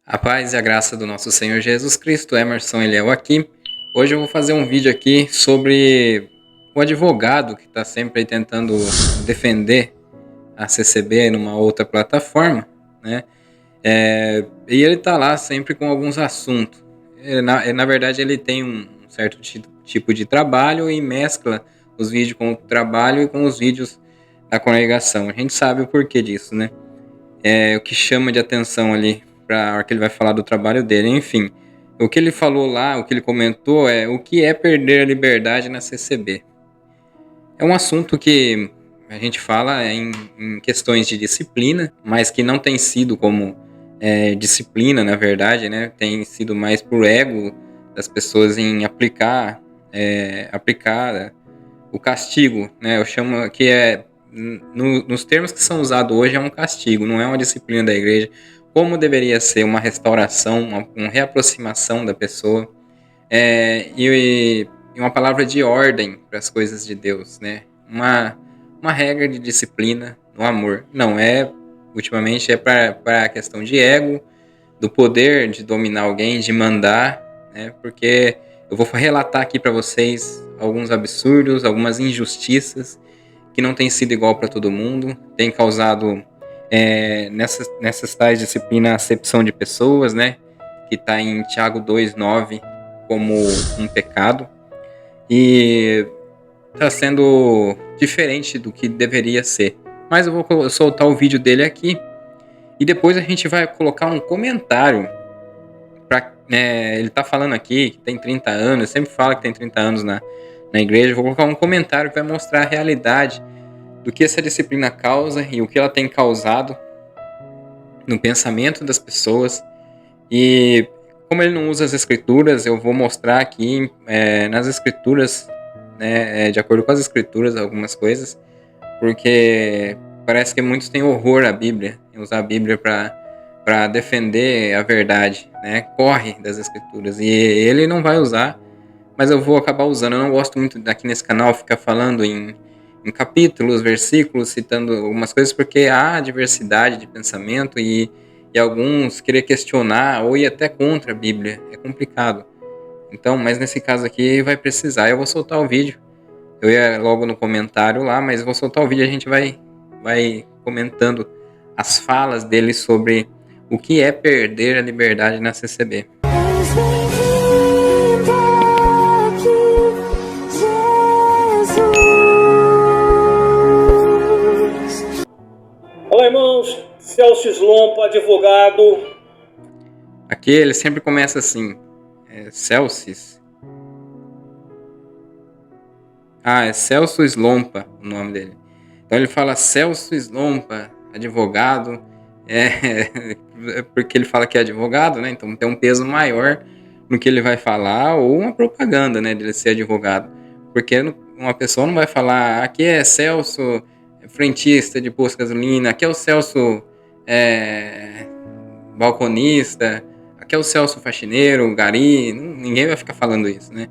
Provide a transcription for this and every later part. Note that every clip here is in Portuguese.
A paz e a graça do nosso Senhor Jesus Cristo, Emerson Eliel aqui. Hoje eu vou fazer um vídeo aqui sobre o advogado que está sempre aí tentando defender a CCB numa outra plataforma, né? E ele está lá sempre com alguns assuntos. Na verdade, ele tem um certo tipo de trabalho e mescla os vídeos com o trabalho e com os vídeos da congregação. A gente sabe o porquê disso, né? O que chama de atenção ali para a hora que ele vai falar do trabalho dele. Enfim, o que ele falou lá, o que ele comentou é o que é perder a liberdade na CCB. É um assunto que a gente fala em questões de disciplina, mas que não tem sido como disciplina, na verdade, né? Tem sido mais por ego das pessoas em aplicar o castigo, né? Eu chamo que nos termos que são usados hoje é um castigo, não é uma disciplina da igreja, como deveria ser uma restauração, uma reaproximação da pessoa, e uma palavra de ordem para as coisas de Deus, né? Uma regra de disciplina no amor. Não é, ultimamente é para a questão de ego, do poder de dominar alguém, de mandar, né? Porque eu vou relatar aqui para vocês alguns absurdos, algumas injustiças que não tem sido igual para todo mundo, tem causado nessas tais disciplinas acepção de pessoas, né? Que está em Tiago 2,9 como um pecado, e está sendo diferente do que deveria ser. Mas eu vou soltar o vídeo dele aqui e depois a gente vai colocar um comentário. Ele está falando aqui que tem 30 anos, sempre fala que tem 30 anos na igreja. Eu vou colocar um comentário que vai mostrar a realidade do que essa disciplina causa e o que ela tem causado no pensamento das pessoas. E como ele não usa as escrituras, eu vou mostrar aqui nas escrituras, né, de acordo com as escrituras, algumas coisas, porque parece que muitos têm horror à Bíblia, em usar a Bíblia para defender a verdade, né? Corre das escrituras, e ele não vai usar, mas eu vou acabar usando. Eu não gosto muito aqui nesse canal ficar falando em capítulos, versículos, citando algumas coisas, porque há diversidade de pensamento e alguns querer questionar ou ir até contra a Bíblia. É complicado. Então, mas nesse caso aqui vai precisar. Eu vou soltar o vídeo. Eu ia logo no comentário lá, mas eu vou soltar o vídeo e a gente vai comentando as falas dele sobre o que é perder a liberdade na CCB. Olá, irmãos. Celso Slompa, advogado. Aqui ele sempre começa assim, Celsis. É Celso Slompa o nome dele. Então ele fala Celso Slompa, advogado, porque ele fala que é advogado, né? Então tem um peso maior no que ele vai falar, ou uma propaganda, né, dele ser advogado. Porque uma pessoa não vai falar, aqui é Celso, frentista de posto de gasolina, aqui é o Celso balconista, aqui é o Celso faxineiro, gari, ninguém vai ficar falando isso, né?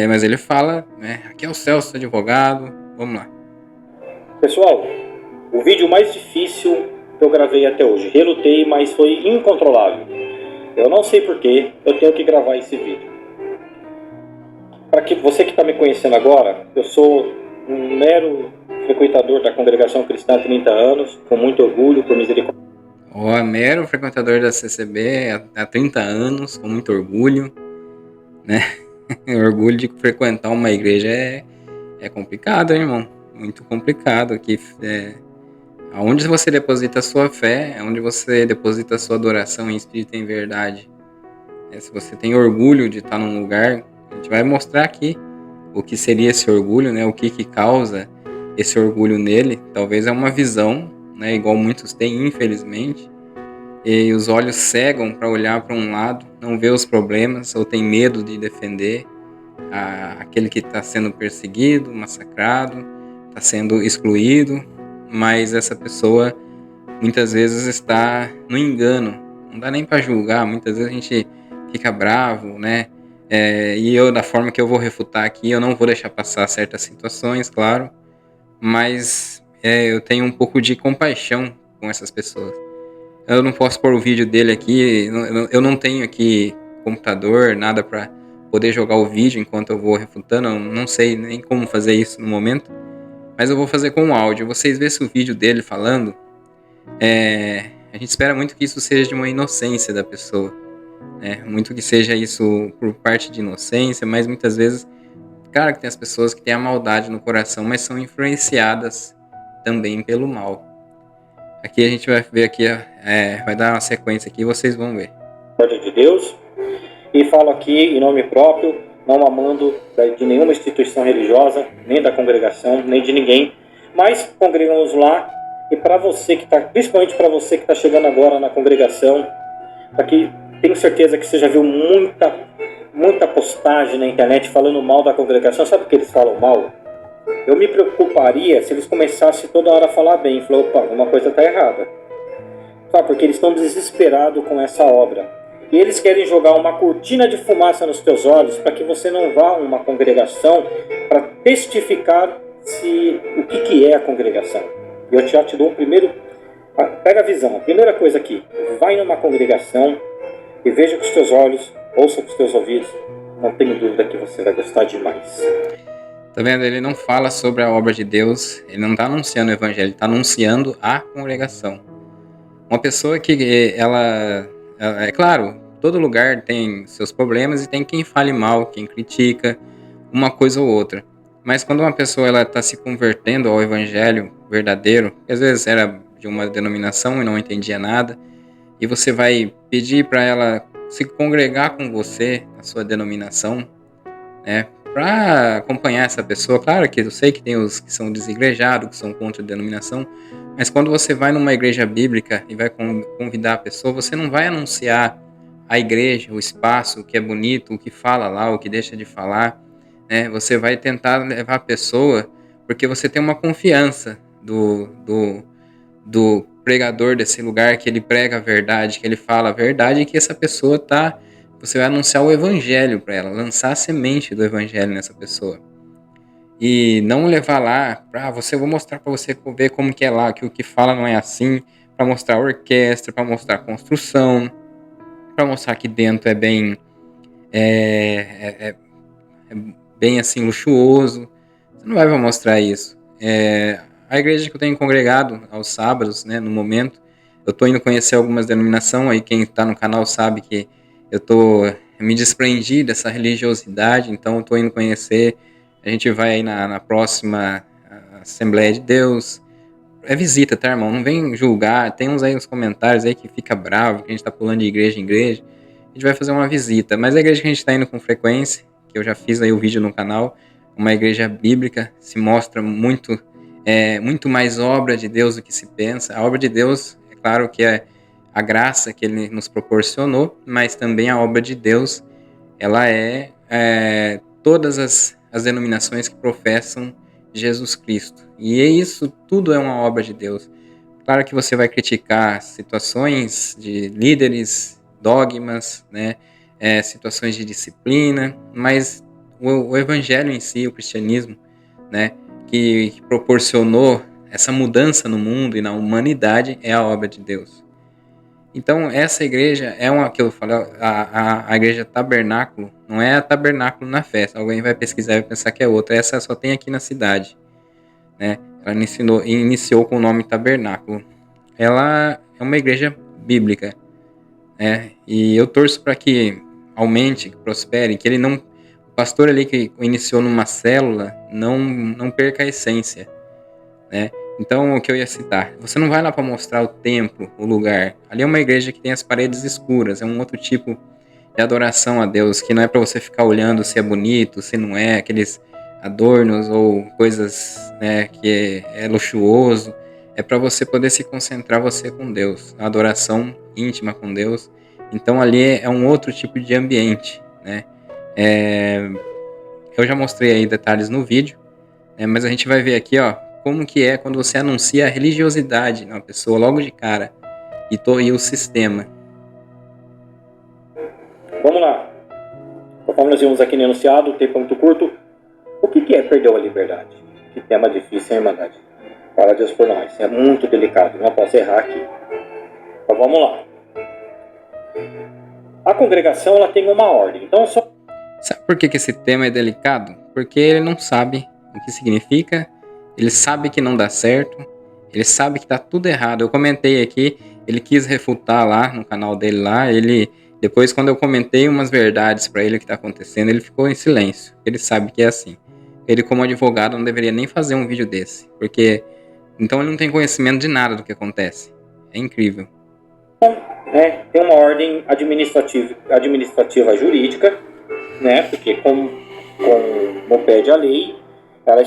Mas ele fala, né, aqui é o Celso advogado, vamos lá. Pessoal, o vídeo mais difícil que eu gravei até hoje. Relutei, mas foi incontrolável. Eu não sei porquê, eu tenho que gravar esse vídeo. Para você que está me conhecendo agora, eu sou um mero frequentador da congregação cristã há 30 anos, com muito orgulho, por misericórdia. Mero frequentador da CCB há 30 anos, com muito orgulho, né? Orgulho de frequentar uma igreja é complicado, hein, irmão? Muito complicado. Aonde você deposita a sua fé, é onde você deposita a sua adoração em espírito e em verdade. Se você tem orgulho de estar num lugar, a gente vai mostrar aqui o que seria esse orgulho, né? O que causa esse orgulho nele. Talvez é uma visão, né? Igual muitos têm, infelizmente. E os olhos cegam para olhar para um lado, não vê os problemas, ou tem medo de defender aquele que está sendo perseguido, massacrado, está sendo excluído, mas essa pessoa muitas vezes está no engano. Não dá nem para julgar, muitas vezes a gente fica bravo, né? E eu, da forma que eu vou refutar aqui, eu não vou deixar passar certas situações, claro, mas eu tenho um pouco de compaixão com essas pessoas. Eu não posso pôr o vídeo dele aqui, eu não tenho aqui computador, nada para poder jogar o vídeo enquanto eu vou refutando, eu não sei nem como fazer isso no momento, mas eu vou fazer com o áudio. Vocês vê se o vídeo dele falando, a gente espera muito que isso seja de uma inocência da pessoa, né? Muito que seja isso por parte de inocência, mas muitas vezes, claro que tem as pessoas que têm a maldade no coração, mas são influenciadas também pelo mal. Aqui a gente vai ver aqui, vai dar uma sequência aqui e vocês vão ver. Ordem de Deus, e falo aqui em nome próprio, não amando de nenhuma instituição religiosa, nem da congregação, nem de ninguém, mas congregamos lá, e para você que está, principalmente para você que está chegando agora na congregação, aqui tenho certeza que você já viu muita postagem na internet falando mal da congregação. Sabe por que eles falam mal? Eu me preocuparia se eles começassem toda hora a falar bem. Falou, opa, uma coisa está errada. Sabe, porque eles estão desesperados com essa obra. E eles querem jogar uma cortina de fumaça nos teus olhos para que você não vá a uma congregação para testificar o que é a congregação. Eu já te dou o primeiro... Pega a visão. A primeira coisa aqui. Vai numa congregação e veja com os teus olhos, ouça com os teus ouvidos. Não tenho dúvida que você vai gostar demais. Tá vendo? Ele não fala sobre a obra de Deus, ele não está anunciando o evangelho, ele está anunciando a congregação. Uma pessoa que ela, é claro, todo lugar tem seus problemas e tem quem fale mal, quem critica, uma coisa ou outra. Mas quando uma pessoa ela está se convertendo ao evangelho verdadeiro, que às vezes era de uma denominação e não entendia nada, e você vai pedir para ela se congregar com você na sua denominação, né? Para acompanhar essa pessoa, claro que eu sei que tem os que são desigrejados, que são contra a denominação, mas quando você vai numa igreja bíblica e vai convidar a pessoa, você não vai anunciar a igreja, o espaço, o que é bonito, o que fala lá, o que deixa de falar, né? Você vai tentar levar a pessoa porque você tem uma confiança do pregador desse lugar, que ele prega a verdade, que ele fala a verdade e que essa pessoa tá... Você vai anunciar o evangelho para ela, lançar a semente do evangelho nessa pessoa. E não levar lá para eu vou mostrar para você ver como que é lá, que o que fala não é assim, para mostrar a orquestra, para mostrar a construção, para mostrar que dentro é bem bem assim luxuoso. Você não vai mostrar isso. A igreja que eu tenho congregado aos sábados, né, no momento, eu estou indo conhecer algumas denominações, aí quem está no canal sabe que eu me desprendi dessa religiosidade, então eu estou indo conhecer, a gente vai aí na próxima Assembleia de Deus, é visita, tá, irmão? Não vem julgar, tem uns aí nos comentários aí que fica bravo, que a gente tá pulando de igreja em igreja, a gente vai fazer uma visita, mas a igreja que a gente tá indo com frequência, que eu já fiz aí o vídeo no canal, uma igreja bíblica, se mostra muito mais obra de Deus do que se pensa. A obra de Deus, é claro que é a graça que Ele nos proporcionou, mas também a obra de Deus, ela todas as denominações que professam Jesus Cristo. E isso tudo é uma obra de Deus. Claro que você vai criticar situações de líderes, dogmas, né, situações de disciplina, mas o evangelho em si, o cristianismo, né, que proporcionou essa mudança no mundo e na humanidade é a obra de Deus. Então, essa igreja é uma que eu falei, a igreja tabernáculo, não é a tabernáculo na festa. Alguém vai pesquisar e vai pensar que é outra. Essa só tem aqui na cidade, né? Ela iniciou com o nome tabernáculo. Ela é uma igreja bíblica, né? E eu torço para que aumente, que prospere, que ele não... O pastor ali que iniciou numa célula não perca a essência, né? Então, o que eu ia citar, você não vai lá para mostrar o templo, o lugar. Ali é uma igreja que tem as paredes escuras, é um outro tipo de adoração a Deus, que não é para você ficar olhando se é bonito, se não é, aqueles adornos ou coisas, né, que é luxuoso. É para você poder se concentrar você com Deus, a adoração íntima com Deus. Então, ali é um outro tipo de ambiente, né? Eu já mostrei aí detalhes no vídeo, mas a gente vai ver aqui, ó, como que é quando você anuncia a religiosidade na pessoa logo de cara e o sistema. Vamos lá. Conforme nós vimos aqui no enunciado, o tempo é muito curto. O que é perder a liberdade? Que tema difícil, hein, Irmandade? Fala Deus por nós. É muito delicado, não posso errar aqui. Então vamos lá. A congregação ela tem uma ordem. Então só Sabe por que esse tema é delicado? Porque ele não sabe o que significa, ele sabe que não dá certo, ele sabe que tá tudo errado. Eu comentei aqui, ele quis refutar lá no canal dele lá, depois quando eu comentei umas verdades para ele o que tá acontecendo, ele ficou em silêncio. Ele sabe que é assim. Ele como advogado não deveria nem fazer um vídeo desse, porque então ele não tem conhecimento de nada do que acontece. É incrível. tem uma ordem administrativa jurídica, né? Porque como pede a lei, ela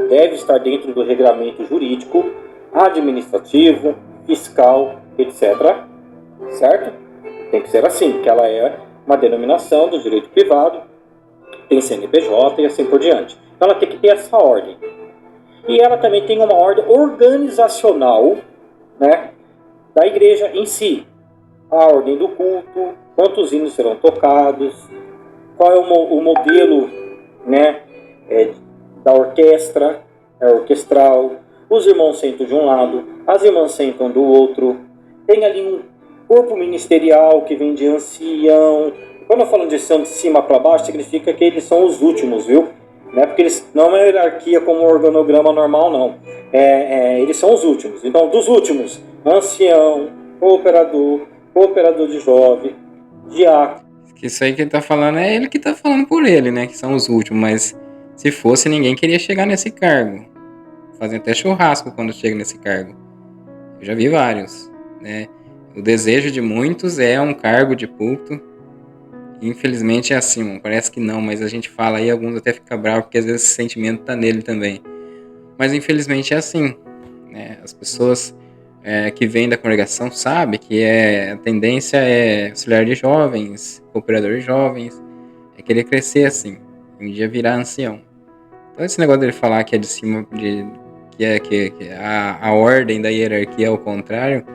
deve estar dentro do regramento jurídico, administrativo, fiscal, etc. Certo? Tem que ser assim, que ela é uma denominação do direito privado, tem CNPJ e assim por diante. Então ela tem que ter essa ordem. E ela também tem uma ordem organizacional, né, da igreja em si. A ordem do culto, quantos hinos serão tocados, qual é o modelo, né, da orquestra, orquestral, os irmãos sentam de um lado, as irmãs sentam do outro, tem ali um corpo ministerial que vem de ancião. Quando eu falo de ancião de cima para baixo, significa que eles são os últimos, viu? Porque eles não é uma hierarquia como um organograma normal, não. Eles são os últimos. Então, dos últimos, ancião, cooperador de jovem, diácono. Isso aí que ele tá falando é ele que tá falando por ele, né? Que são os últimos, mas se fosse, ninguém queria chegar nesse cargo. Fazem até churrasco quando chega nesse cargo. Eu já vi vários, né? O desejo de muitos é um cargo de púlpito. Infelizmente é assim, mano. Parece que não, mas a gente fala aí, alguns até ficam bravos, porque às vezes esse sentimento tá nele também. Mas infelizmente é assim, né? As pessoas que vêm da congregação sabem que a tendência é auxiliar de jovens, cooperador de jovens, é querer crescer assim, um dia virar ancião. Então esse negócio dele falar que é de cima, que a ordem da hierarquia é o contrário,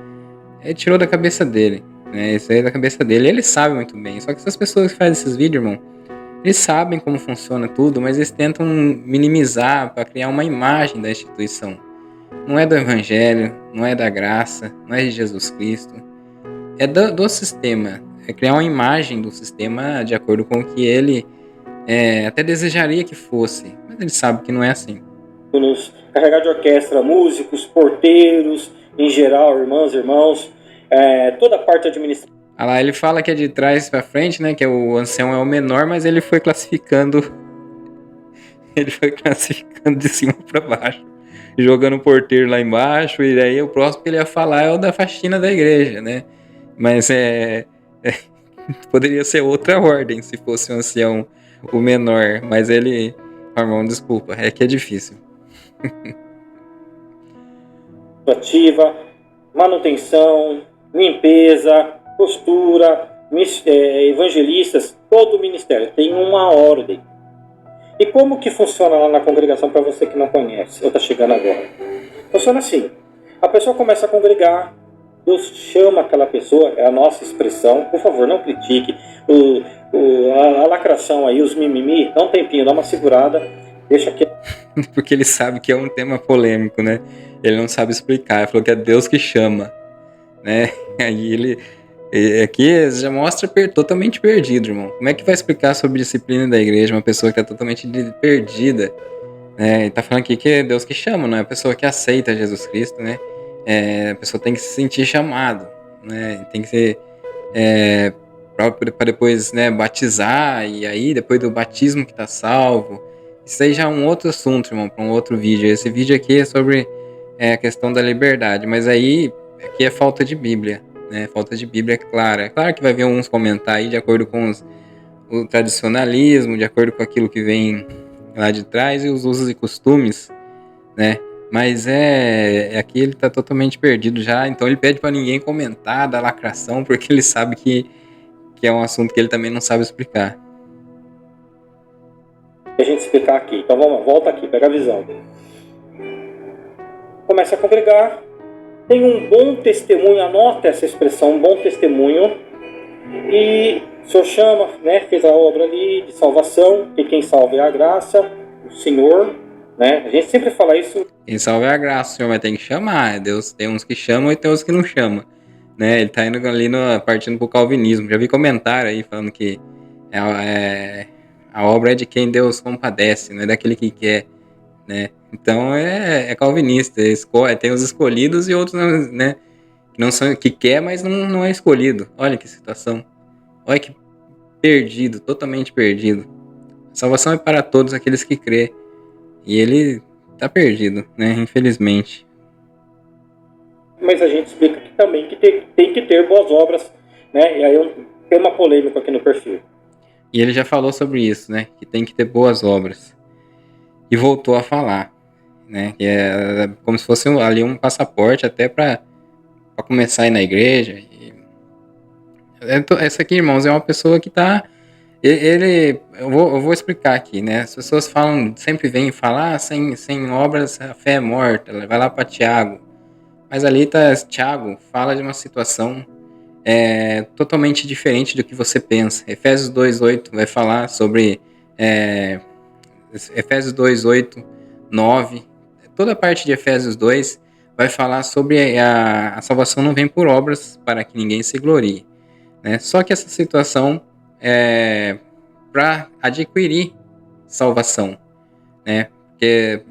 ele tirou da cabeça dele, né? Isso aí é da cabeça dele, ele sabe muito bem. Só que essas pessoas que fazem esses vídeos, irmão, eles sabem como funciona tudo, mas eles tentam minimizar para criar uma imagem da instituição. Não é do evangelho, não é da graça, não é de Jesus Cristo. É do sistema. É criar uma imagem do sistema de acordo com o que ele até desejaria que fosse. Mas ele sabe que não é assim. Carregar de orquestra, músicos, porteiros, em geral, irmãs, irmãos, toda a parte administrativa. Ah lá, ele fala que é de trás para frente, né? Que o ancião é o menor, mas ele foi classificando. Ele foi classificando de cima para baixo. Jogando o porteiro lá embaixo, e aí o próximo que ele ia falar é o da faxina da igreja, né? Mas poderia ser outra ordem se fosse um ancião o menor, mas ele... Irmão, desculpa, é que é difícil. Ativa, manutenção, limpeza, costura, evangelistas, todo o ministério tem uma ordem. E como que funciona lá na congregação para você que não conhece ou está chegando agora? Funciona assim, a pessoa começa a congregar, Deus chama aquela pessoa, é a nossa expressão, por favor, não critique a lacração aí, os mimimi, dá um tempinho, dá uma segurada, deixa aqui. Porque ele sabe que é um tema polêmico, né? Ele não sabe explicar, ele falou que é Deus que chama, né? Aí ele... Aqui já mostra totalmente perdido, irmão. Como é que vai explicar sobre disciplina da igreja uma pessoa que está totalmente perdida? Ele tá falando aqui que é Deus que chama, não é a pessoa que aceita Jesus Cristo, né? A pessoa tem que se sentir chamado, né? Tem que ser para depois, né, batizar, e aí depois do batismo que tá salvo. Isso aí já é um outro assunto, irmão, para um outro vídeo. Esse vídeo aqui é sobre a questão da liberdade, mas aí aqui é falta de Bíblia, né? Falta de Bíblia clara. É claro que vai vir alguns comentários aí de acordo com o tradicionalismo, de acordo com aquilo que vem lá de trás e os usos e costumes, né? Mas aqui ele tá totalmente perdido já, então ele pede para ninguém comentar da lacração, porque ele sabe que é um assunto que ele também não sabe explicar. A gente explicar aqui, então vamos lá, volta aqui, pega a visão. Começa a congregar, tem um bom testemunho, anota essa expressão, um bom testemunho, e o Senhor chama, né, fez a obra ali de salvação, que quem salva é a graça, o Senhor, né? A gente sempre fala isso. Quem salva é a graça, o Senhor, mas tem que chamar. Deus tem uns que chamam e tem uns que não chamam. né? Ele tá indo ali partindo pro calvinismo. Já vi comentário aí falando que a obra é de quem Deus compadece, não é daquele que quer, né? Então é calvinista, tem os escolhidos e outros, né? Que não são, que quer, mas não é escolhido. Olha que situação. Olha que perdido, totalmente perdido. A salvação é para todos aqueles que crê. E ele tá perdido, né? Infelizmente. Mas a gente explica que também que tem que ter boas obras, né? E aí tem uma polêmica aqui no perfil. E ele já falou sobre isso, né? Que tem que ter boas obras. E voltou a falar, né? Que é como se fosse ali um passaporte até para começar a ir na igreja. Essa aqui, irmãos, é uma pessoa que tá. Eu vou explicar aqui, né? As pessoas falam, sempre vêm falar, sem obras a fé é morta. Vai lá para Tiago. Mas ali tá, Tiago fala de uma situação totalmente diferente do que você pensa. Efésios 2:8 vai falar sobre Efésios 2:8, 9. Toda a parte de Efésios 2 vai falar sobre a salvação não vem por obras para que ninguém se glorie, né? Só que essa situação é para adquirir salvação, né? Porque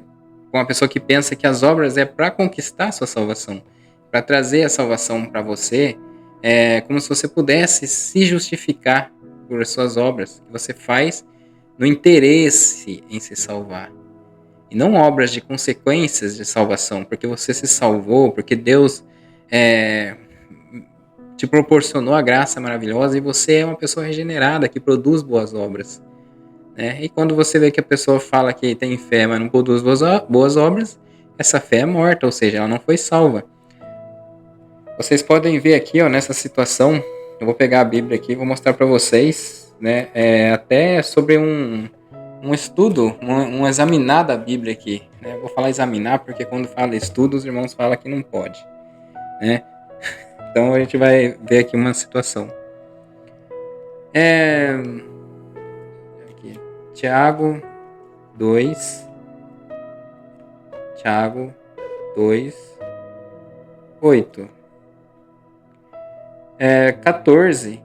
uma pessoa que pensa que as obras é para conquistar a sua salvação, para trazer a salvação para você, é como se você pudesse se justificar por suas obras que você faz no interesse em se salvar. E não obras de consequências de salvação, porque você se salvou, porque Deus te proporcionou a graça maravilhosa e você é uma pessoa regenerada que produz boas obras, né? E quando você vê que a pessoa fala que tem fé, mas não produz boas obras, essa fé é morta, ou seja, ela não foi salva. Vocês podem ver aqui, ó, nessa situação, eu vou pegar a Bíblia aqui e vou mostrar para vocês, né, até sobre um estudo, um examinar da Bíblia aqui, né? Eu vou falar examinar porque quando fala estudo, os irmãos falam que não pode, né? Então a gente vai ver aqui uma situação. Aqui, Tiago 2, 8. 14,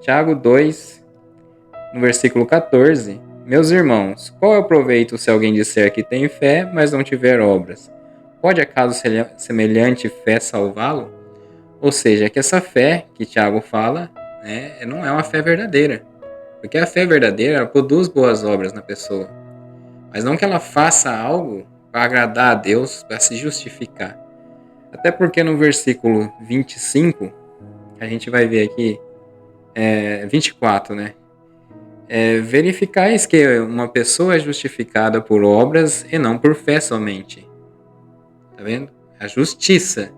Tiago 2, no versículo 14. Meus irmãos, qual é o proveito se alguém disser que tem fé, mas não tiver obras? Pode acaso semelhante fé salvá-lo? Ou seja, que essa fé que Tiago fala, né, não é uma fé verdadeira. Porque a fé verdadeira ela produz boas obras na pessoa. Mas não que ela faça algo para agradar a Deus, para se justificar. Até porque no versículo 25, a gente vai ver aqui, 24, né? Verificais que uma pessoa é justificada por obras e não por fé somente. Tá vendo? A justiça.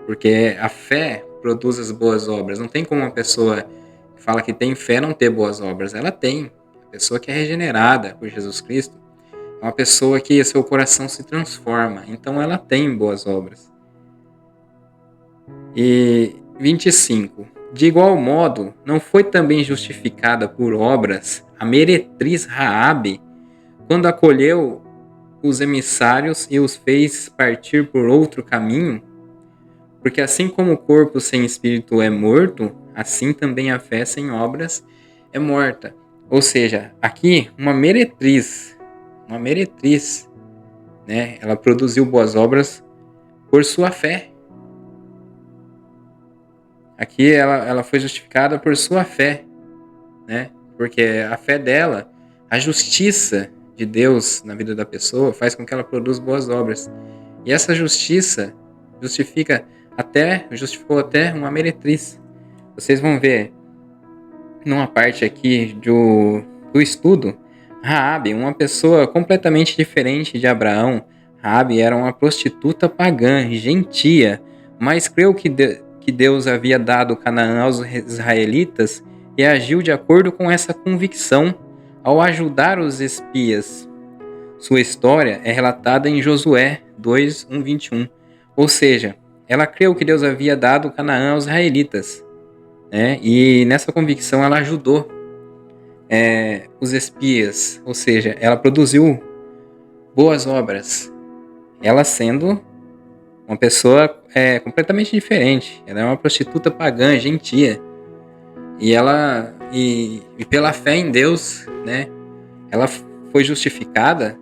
Porque a fé produz as boas obras. Não tem como uma pessoa que fala que tem fé não ter boas obras. Ela tem. A pessoa que é regenerada por Jesus Cristo é uma pessoa que seu coração se transforma. Então ela tem boas obras. E 25. De igual modo, não foi também justificada por obras a meretriz Raabe, quando acolheu os emissários e os fez partir por outro caminho? Porque assim como o corpo sem espírito é morto, assim também a fé sem obras é morta. Ou seja, aqui uma meretriz, né? Ela produziu boas obras por sua fé. Aqui ela foi justificada por sua fé, né? Porque a fé dela, a justiça de Deus na vida da pessoa faz com que ela produza boas obras. E essa justiça justificou até uma meretriz. Vocês vão ver numa parte aqui do estudo, Raabe, uma pessoa completamente diferente de Abraão. Raabe era uma prostituta pagã, gentia, mas creu que Deus havia dado Canaã aos israelitas e agiu de acordo com essa convicção ao ajudar os espias. Sua história é relatada em Josué 2:1-21. Ou seja, ela creu que Deus havia dado Canaã aos israelitas, né? E nessa convicção ela ajudou os espias, ou seja, ela produziu boas obras. Ela sendo uma pessoa é completamente diferente. Ela é uma prostituta pagã, gentia. E pela fé em Deus, né, ela foi justificada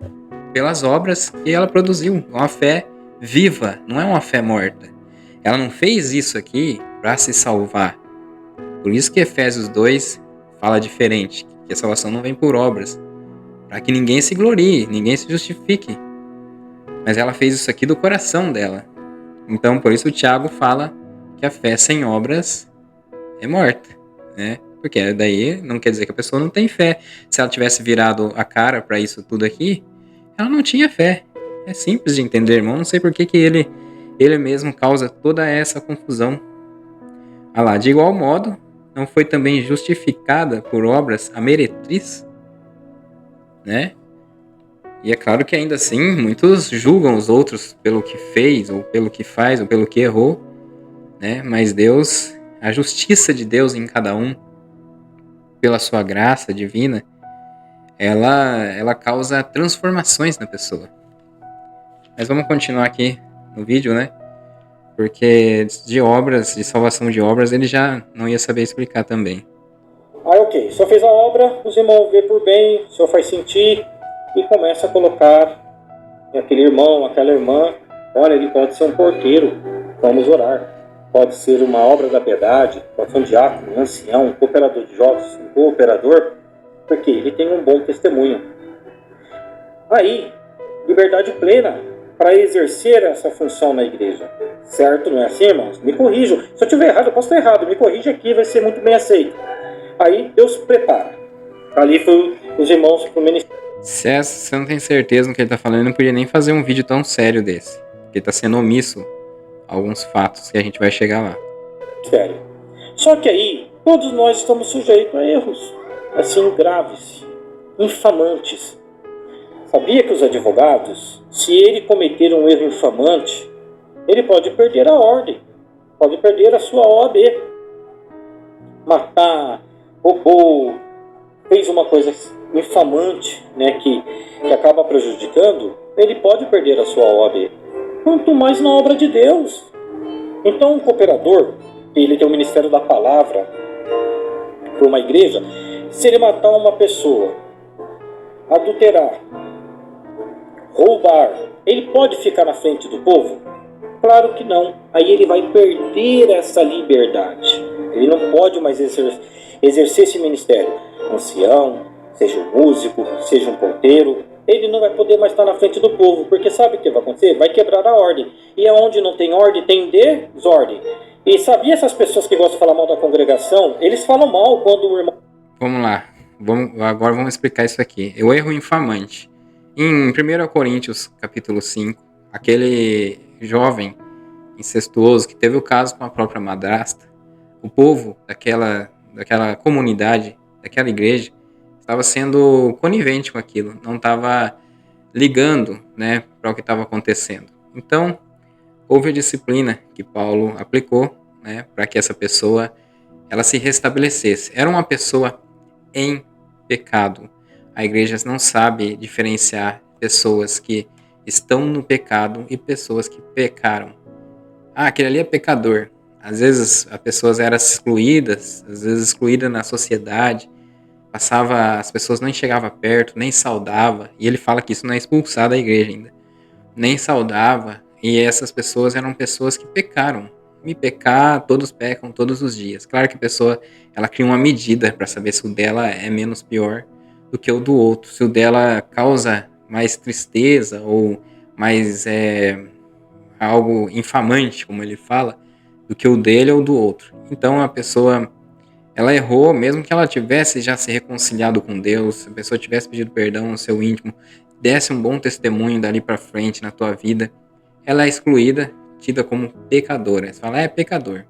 pelas obras que ela produziu. Uma fé viva, não é uma fé morta. Ela não fez isso aqui para se salvar. Por isso que Efésios 2 fala diferente, que a salvação não vem por obras, para que ninguém se glorie, ninguém se justifique. Mas ela fez isso aqui do coração dela. Então, por isso o Tiago fala que a fé sem obras é morta, né? Porque daí não quer dizer que a pessoa não tem fé. Se ela tivesse virado a cara para isso tudo aqui, ela não tinha fé. É simples de entender, irmão. Não sei por que ele mesmo causa toda essa confusão. Ah lá, de igual modo, não foi também justificada por obras a meretriz, né? E é claro que ainda assim, muitos julgam os outros pelo que fez, ou pelo que faz, ou pelo que errou, né? Mas Deus, a justiça de Deus em cada um, pela sua graça divina, ela causa transformações na pessoa. Mas vamos continuar aqui no vídeo, né? Porque de obras, de salvação de obras, ele já não ia saber explicar também. Ok, o senhor fez a obra, os irmãos vê por bem, o senhor faz sentir e começa a colocar aquele irmão, aquela irmã, olha, ele pode ser um porteiro, vamos orar. Pode ser uma obra da piedade, pode ser um diácono, um ancião, um cooperador de jovens, um cooperador, porque ele tem um bom testemunho. Aí, liberdade plena para exercer essa função na igreja. Certo? Não é assim, irmãos? Me corrijam. Se eu estiver errado, eu posso estar errado. Me corrija aqui, vai ser muito bem aceito. Aí, Deus prepara. Ali foi os irmãos para o ministério. Se você não tem certeza no que ele está falando, ele não podia nem fazer um vídeo tão sério desse. Porque está sendo omisso alguns fatos que a gente vai chegar lá. Sério. Só que aí, todos nós estamos sujeitos a erros, assim, graves, infamantes. Sabia que os advogados, se ele cometer um erro infamante, ele pode perder a ordem, pode perder a sua OAB. Matar, roubou, fez uma coisa infamante, né, que acaba prejudicando, ele pode perder a sua OAB. Quanto mais na obra de Deus. Então, um cooperador, ele tem o ministério da palavra para uma igreja, se ele matar uma pessoa, adulterar, roubar, ele pode ficar na frente do povo? Claro que não. Aí ele vai perder essa liberdade. Ele não pode mais exercer esse ministério. Ancião, seja um músico, seja um porteiro, ele não vai poder mais estar na frente do povo, porque sabe o que vai acontecer? Vai quebrar a ordem. E onde não tem ordem, tem desordem. E sabia essas pessoas que gostam de falar mal da congregação? Eles falam mal quando o irmão... Vamos lá. Agora vamos explicar isso aqui. O erro infamante. Em 1 Coríntios, capítulo 5, aquele jovem incestuoso que teve o caso com a própria madrasta, o povo daquela comunidade, daquela igreja, estava sendo conivente com aquilo, não estava ligando, né, para o que estava acontecendo. Então, houve a disciplina que Paulo aplicou, né, para que essa pessoa ela se restabelecesse. Era uma pessoa em pecado. A igreja não sabe diferenciar pessoas que estão no pecado e pessoas que pecaram. Ah, aquele ali é pecador. Às vezes as pessoas eram excluídas, às vezes excluídas na sociedade, as pessoas não chegavam perto, nem saudava, e ele fala que isso não é expulsar da igreja ainda, nem saudava, e essas pessoas eram pessoas que pecaram. E pecar, todos pecam todos os dias. Claro que a pessoa, ela cria uma medida para saber se o dela é menos pior do que o do outro, se o dela causa mais tristeza ou mais algo infamante, como ele fala, do que o dele ou do outro. Então a pessoa, ela errou, mesmo que ela tivesse já se reconciliado com Deus, se a pessoa tivesse pedido perdão no seu íntimo, desse um bom testemunho dali para frente na tua vida, ela é excluída, tida como pecadora. Você fala, é pecador.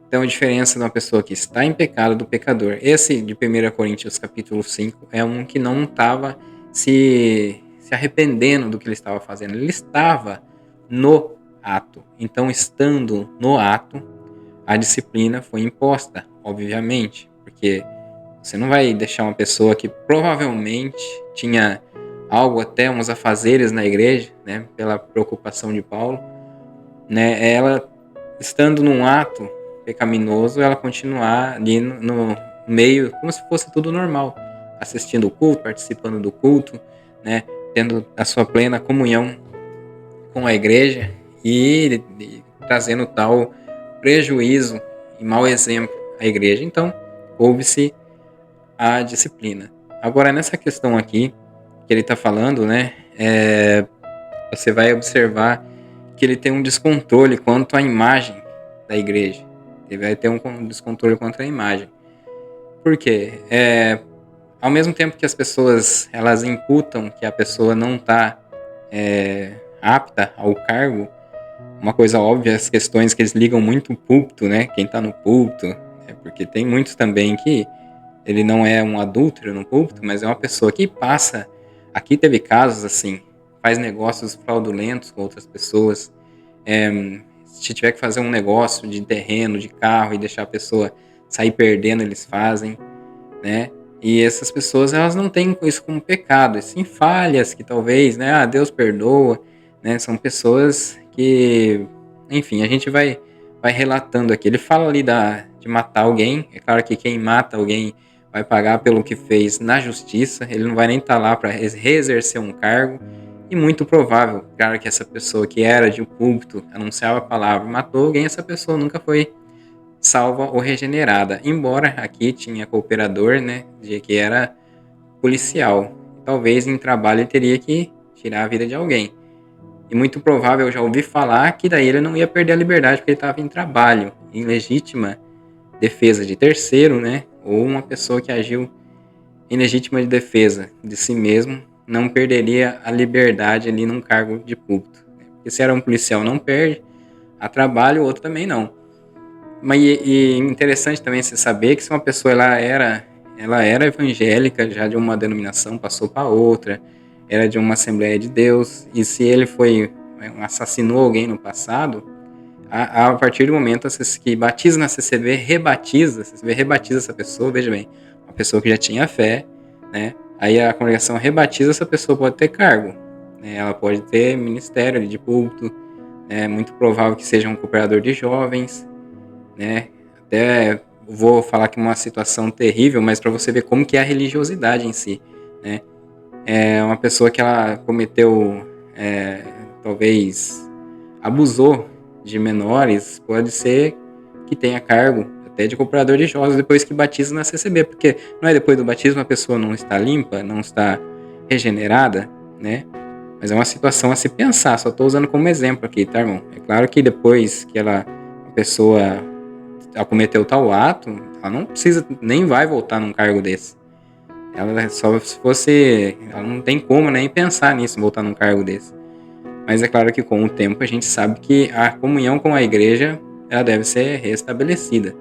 Então a diferença de uma pessoa que está em pecado do pecador. Esse de 1 Coríntios capítulo 5 é um que não estava se arrependendo do que ele estava fazendo. Ele estava no ato. Então, estando no ato, a disciplina foi imposta, obviamente, porque você não vai deixar uma pessoa que provavelmente tinha algo, até uns afazeres na igreja, né, pela preocupação de Paulo, né? Ela, estando num ato pecaminoso, ela continuar ali no meio, como se fosse tudo normal, assistindo o culto, participando do culto, né? Tendo a sua plena comunhão com a igreja e trazendo tal prejuízo e mau exemplo à igreja. Então, houve-se a disciplina. Agora, nessa questão aqui, que ele está falando, né, você vai observar que ele tem um descontrole quanto à imagem da igreja. Ele vai ter um descontrole contra a imagem. Por quê? Ao mesmo tempo que as pessoas elas imputam que a pessoa não está apta ao cargo, uma coisa óbvia, as questões que eles ligam muito o púlpito, né? Quem está no púlpito, porque tem muitos também que ele não é um adúltero no púlpito, mas é uma pessoa que passa. Aqui teve casos assim, faz negócios fraudulentos com outras pessoas. Se tiver que fazer um negócio de terreno, de carro e deixar a pessoa sair perdendo, eles fazem, né? E essas pessoas, elas não têm isso como pecado, e sim falhas que talvez, né? Deus perdoa, né? São pessoas que, enfim, a gente vai relatando aqui. Ele fala ali de matar alguém. É claro que quem mata alguém vai pagar pelo que fez na justiça. Ele não vai nem estar lá para reexercer um cargo. E muito provável, claro que essa pessoa que era de um púlpito, anunciava a palavra, matou alguém, essa pessoa nunca foi salva ou regenerada. Embora aqui tinha cooperador, né, de que era policial. Talvez em trabalho ele teria que tirar a vida de alguém. E muito provável, eu já ouvi falar que daí ele não ia perder a liberdade porque ele estava em trabalho, em legítima defesa de terceiro, né, ou uma pessoa que agiu em legítima defesa de si mesmo, não perderia a liberdade ali num cargo de púlpito. Porque se era um policial não perde a trabalho, o outro também não. Mas interessante também você saber que se uma pessoa ela era evangélica já de uma denominação, passou para outra, era de uma Assembleia de Deus, e se ele assassinou alguém no passado, a partir do momento que batiza na CCB, rebatiza essa pessoa, veja bem, uma pessoa que já tinha fé, né? Aí a congregação rebatiza, essa pessoa pode ter cargo, né? Ela pode ter ministério de púlpito, é muito provável que seja um cooperador de jovens, né? Até vou falar que uma situação terrível, mas para você ver como que é a religiosidade em si, né? É uma pessoa que ela cometeu, talvez abusou de menores, pode ser que tenha cargo até de cooperador de jovens depois que batiza na CCB, porque não é depois do batismo a pessoa não está limpa, não está regenerada, né? Mas é uma situação a se pensar, só estou usando como exemplo aqui, tá, irmão? É claro que depois que a pessoa cometeu tal ato, ela não precisa, nem vai voltar num cargo desse. Ela só se fosse, ela não tem como nem pensar nisso, voltar num cargo desse. Mas é claro que com o tempo a gente sabe que a comunhão com a igreja, ela deve ser restabelecida.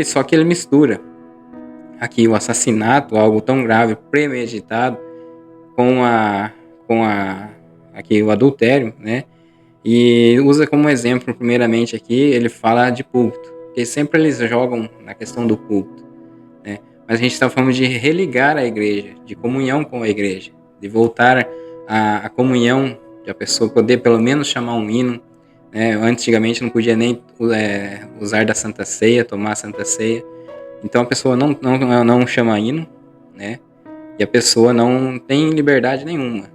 Só que ele mistura aqui o assassinato, algo tão grave, premeditado, com aqui o adultério, né? E usa como exemplo, primeiramente aqui, ele fala de púlpito, porque sempre eles jogam na questão do púlpito, né? Mas a gente está falando de religar a igreja, de comunhão com a igreja, de voltar à comunhão, de a pessoa poder pelo menos chamar um hino, né? Antigamente não podia nem usar da Santa Ceia, tomar a Santa Ceia, então a pessoa não chama hino, né? E a pessoa não tem liberdade nenhuma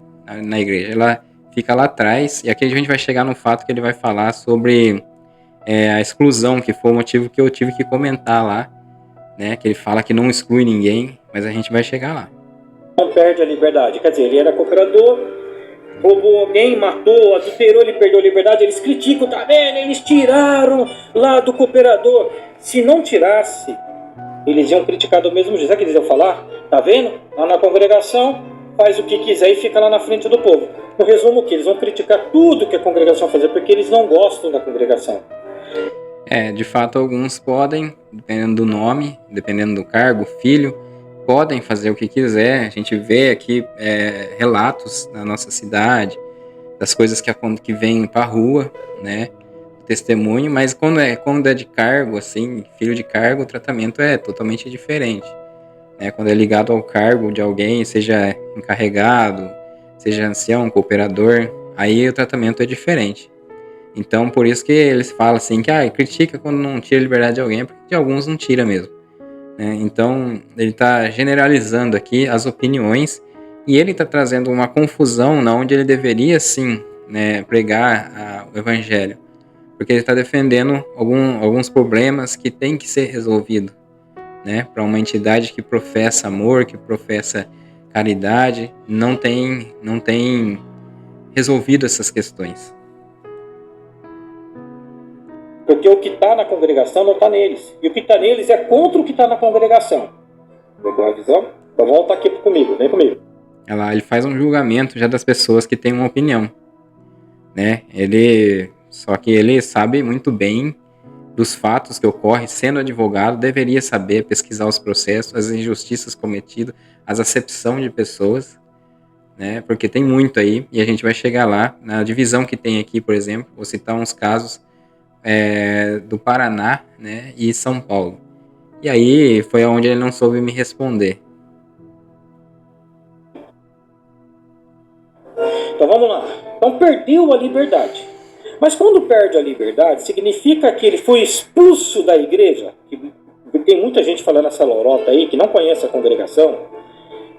na igreja, ela fica lá atrás, e aqui a gente vai chegar no fato que ele vai falar sobre a exclusão, que foi o motivo que eu tive que comentar lá, né? Que ele fala que não exclui ninguém, mas a gente vai chegar lá. Não perde a liberdade, quer dizer, ele era cooperador, roubou alguém, matou, adulterou, ele perdeu a liberdade, eles criticam, tá vendo? Eles tiraram lá do cooperador. Se não tirasse, eles iam criticar do mesmo jeito. Sabe o que eles iam falar? Tá vendo? Lá na congregação, faz o que quiser e fica lá na frente do povo. No resumo, o que? Eles vão criticar tudo que a congregação fazer, porque eles não gostam da congregação. De fato, alguns podem, dependendo do nome, dependendo do cargo, filho, podem fazer o que quiser. A gente vê aqui relatos na nossa cidade, das coisas que vêm para a rua, né? Testemunho, mas quando é de cargo, assim, filho de cargo, o tratamento é totalmente diferente, né? Quando é ligado ao cargo de alguém, seja encarregado, seja ancião, cooperador, aí o tratamento é diferente. Então, por isso que eles falam assim, que critica quando não tira a liberdade de alguém, porque de alguns não tira mesmo, né? Então, ele está generalizando aqui as opiniões e ele está trazendo uma confusão na onde ele deveria, sim, né, pregar o evangelho, porque ele está defendendo alguns problemas que têm que ser resolvidos, né? Para uma entidade que professa amor, que professa caridade, não tem resolvido essas questões. Porque o que está na congregação não está neles. E o que está neles é contra o que está na congregação. Pegou a visão? Então volta aqui comigo, vem comigo. Ele faz um julgamento já das pessoas que têm uma opinião, né? Só que ele sabe muito bem dos fatos que ocorrem, sendo advogado, deveria saber pesquisar os processos, as injustiças cometidas, as acepção de pessoas, né? Porque tem muito aí, e a gente vai chegar lá, na divisão que tem aqui, por exemplo, vou citar uns casos do Paraná, né, e São Paulo. E aí foi onde ele não soube me responder. Então vamos lá. Então perdeu a liberdade. Mas quando perde a liberdade, significa que ele foi expulso da igreja? Tem muita gente falando essa lorota aí, que não conhece a congregação,